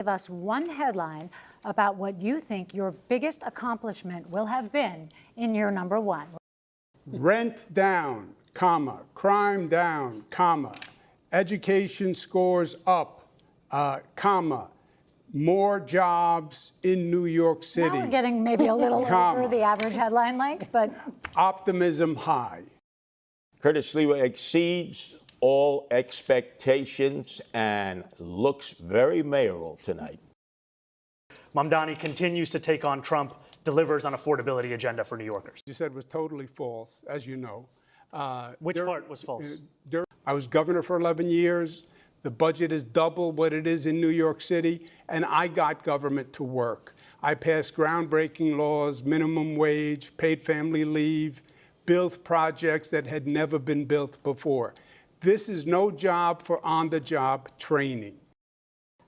Give us one headline about what you think your biggest accomplishment will have been in year number one. Rent down, comma, crime down, comma, education scores up, comma, more jobs in New York City. Now we're getting maybe a little over the average headline length, but optimism high. Curtis Sliwa exceeds all expectations and looks very mayoral tonight. Mamdani continues to take on Trump, delivers on affordability agenda for New Yorkers. You said was totally false, as you know. Which part was false? I was governor for 11 years. The budget is double what it is in New York City, and I got government to work. I passed groundbreaking laws, minimum wage, paid family leave, built projects that had never been built before. This is no job for on-the-job training.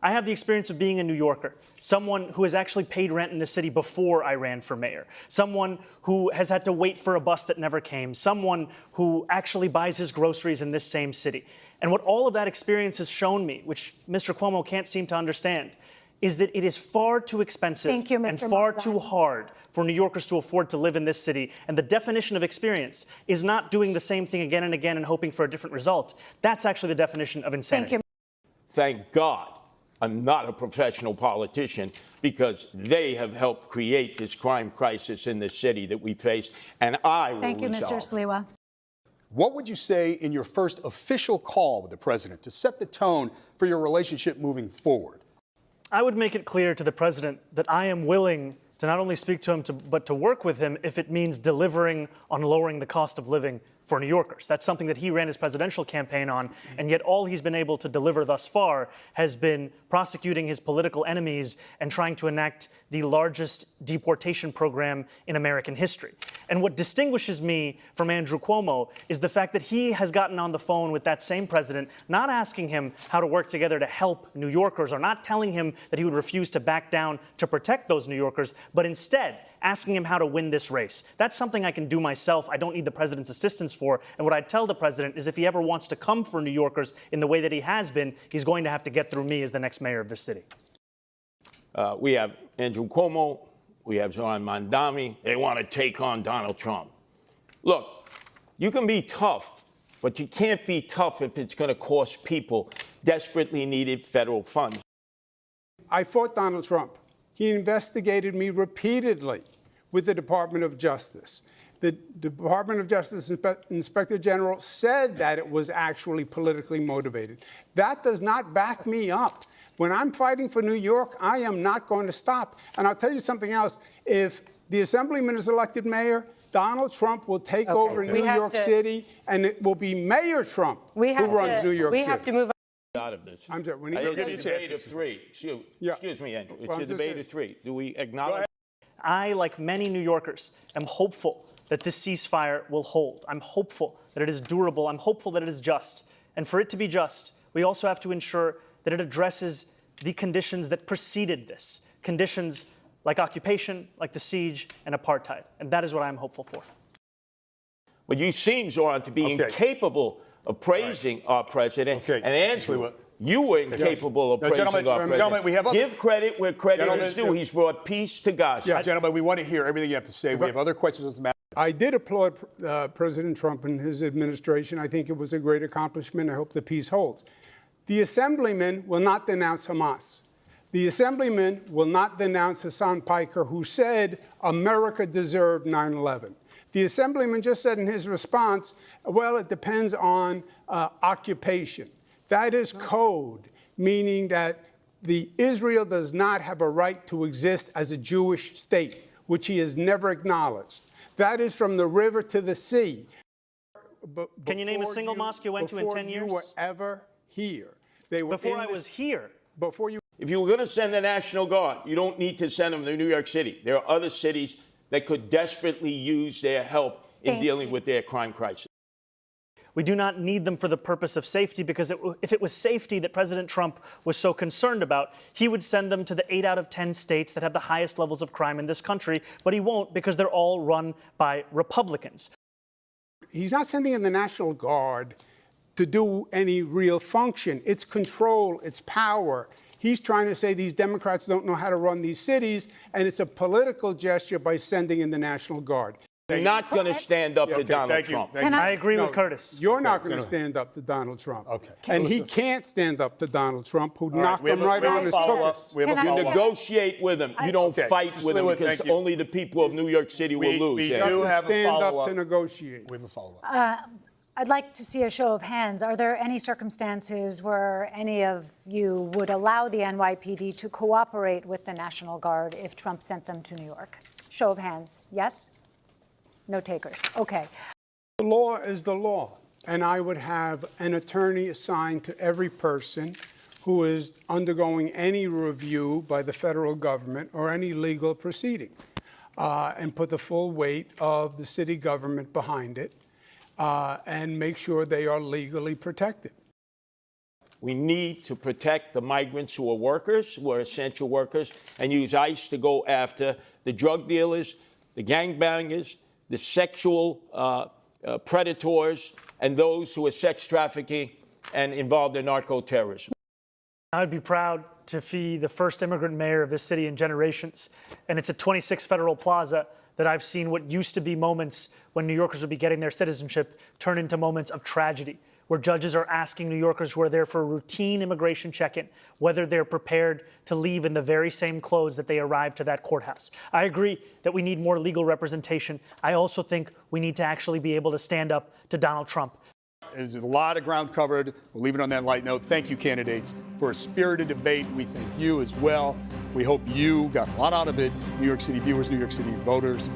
I have the experience of being a New Yorker, someone who has actually paid rent in the city before I ran for mayor, someone who has had to wait for a bus that never came, someone who actually buys his groceries in this same city. And what all of that experience has shown me, which Mr. Cuomo can't seem to understand, is that it is far too expensive and far too hard for New Yorkers to afford to live in this city. And the definition of experience is not doing the same thing again and again and hoping for a different result. That's actually the definition of insanity. Thank God I'm not a professional politician, because they have helped create this crime crisis in the city that we face, and I will Thank you, Mr. Sliwa. What would you say in your first official call with the president to set the tone for your relationship moving forward? I would make it clear to the president that I am willing to not only speak to him, but to work with him if it means delivering on lowering the cost of living for New Yorkers. That's something that he ran his presidential campaign on, and yet all he's been able to deliver thus far has been prosecuting his political enemies and trying to enact the largest deportation program in American history. And what distinguishes me from Andrew Cuomo is the fact that he has gotten on the phone with that same president, not asking him how to work together to help New Yorkers, or not telling him that he would refuse to back down to protect those New Yorkers, but instead asking him how to win this race. That's something I can do myself. I don't need the president's assistance for. And what I'd tell the president is if he ever wants to come for New Yorkers in the way that he has been, he's going to have to get through me as the next mayor of this city. We have Andrew Cuomo. We have Zohran Mamdani. They want to take on Donald Trump. Look, you can be tough, but you can't be tough if it's going to cost people desperately needed federal funds. I fought Donald Trump. He investigated me repeatedly with the Department of Justice. The Department of Justice Inspector General said that it was actually politically motivated. That does not back me up. When I'm fighting for New York, I am not going to stop. And I'll tell you something else. If the Assemblyman is elected mayor, Donald Trump will take over New York City, and it will be Mayor Trump who runs New York City. We have to move out of this. I'm sorry. When it's a debate of three. Excuse me, Andrew. It's a debate of three. Do we acknowledge? I, like many New Yorkers, am hopeful that this ceasefire will hold. I'm hopeful that it is durable. I'm hopeful that it is just. And for it to be just, we also have to ensure that it addresses the conditions that preceded this. Conditions like occupation, like the siege, and apartheid. And that is what I'm hopeful for. But you seem, Zoran, to be incapable of praising our president. And Andrew, you were incapable of praising our president. Gentlemen, we have Give credit where credit is due. He's brought peace to Gaza. Yeah, gentlemen, we want to hear everything you have to say. We have other questions. I did applaud President Trump and his administration. I think it was a great accomplishment. I hope the peace holds. The Assemblyman will not denounce Hamas. The Assemblyman will not denounce Hassan Piker, who said America deserved 9/11. The Assemblyman just said in his response, well, it depends on occupation. That is code, meaning that Israel does not have a right to exist as a Jewish state, which he has never acknowledged. That is from the river to the sea. Can you name a single mosque you went to in 10 years? Before you were ever here. Before I was here. Before you. If you were going to send the National Guard, you don't need to send them to New York City. There are other cities that could desperately use their help in dealing with their crime crisis. We do not need them for the purpose of safety, because if it was safety that President Trump was so concerned about, he would send them to the 8 out of 10 states that have the highest levels of crime in this country, but he won't, because they're all run by Republicans. He's not sending in the National Guard to do any real function. It's control, it's power. He's trying to say these Democrats don't know how to run these cities, and it's a political gesture by sending in the National Guard. You're not going to stand up to Donald thank you. Trump. Thank you. I agree with Curtis. You're not going to stand up to Donald Trump. Okay. And he Listen. can't stand up to Donald Trump, who knocked we have him a- right we have on a his follow-up. tuchus. We have a Can I- You follow-up. negotiate with him. You don't Okay, fight just with him Lewis, because thank you. only the people of New York City will lose. we Andrew. do You have a stand up follow-up. to negotiate. We have a follow-up. I'd like to see a show of hands. Are there any circumstances where any of you would allow the NYPD to cooperate with the National Guard if Trump sent them to New York? Show of hands. Yes? No takers. Okay. The law is the law, and I would have an attorney assigned to every person who is undergoing any review by the federal government or any legal proceeding, and put the full weight of the city government behind it, and make sure they are legally protected. We need to protect the migrants who are workers, who are essential workers, and use ICE to go after the drug dealers, the gangbangers, the sexual predators, and those who are sex trafficking and involved in narco-terrorism. I'd be proud to be the first immigrant mayor of this city in generations. And it's at 26 Federal Plaza that I've seen what used to be moments when New Yorkers would be getting their citizenship turn into moments of tragedy, where judges are asking New Yorkers who are there for a routine immigration check-in whether they're prepared to leave in the very same clothes that they arrived to that courthouse. I agree that we need more legal representation. I also think we need to actually be able to stand up to Donald Trump. There's a lot of ground covered. We'll leave it on that light note. Thank you, candidates, for a spirited debate. We thank you as well. We hope you got a lot out of it. New York City viewers, New York City voters.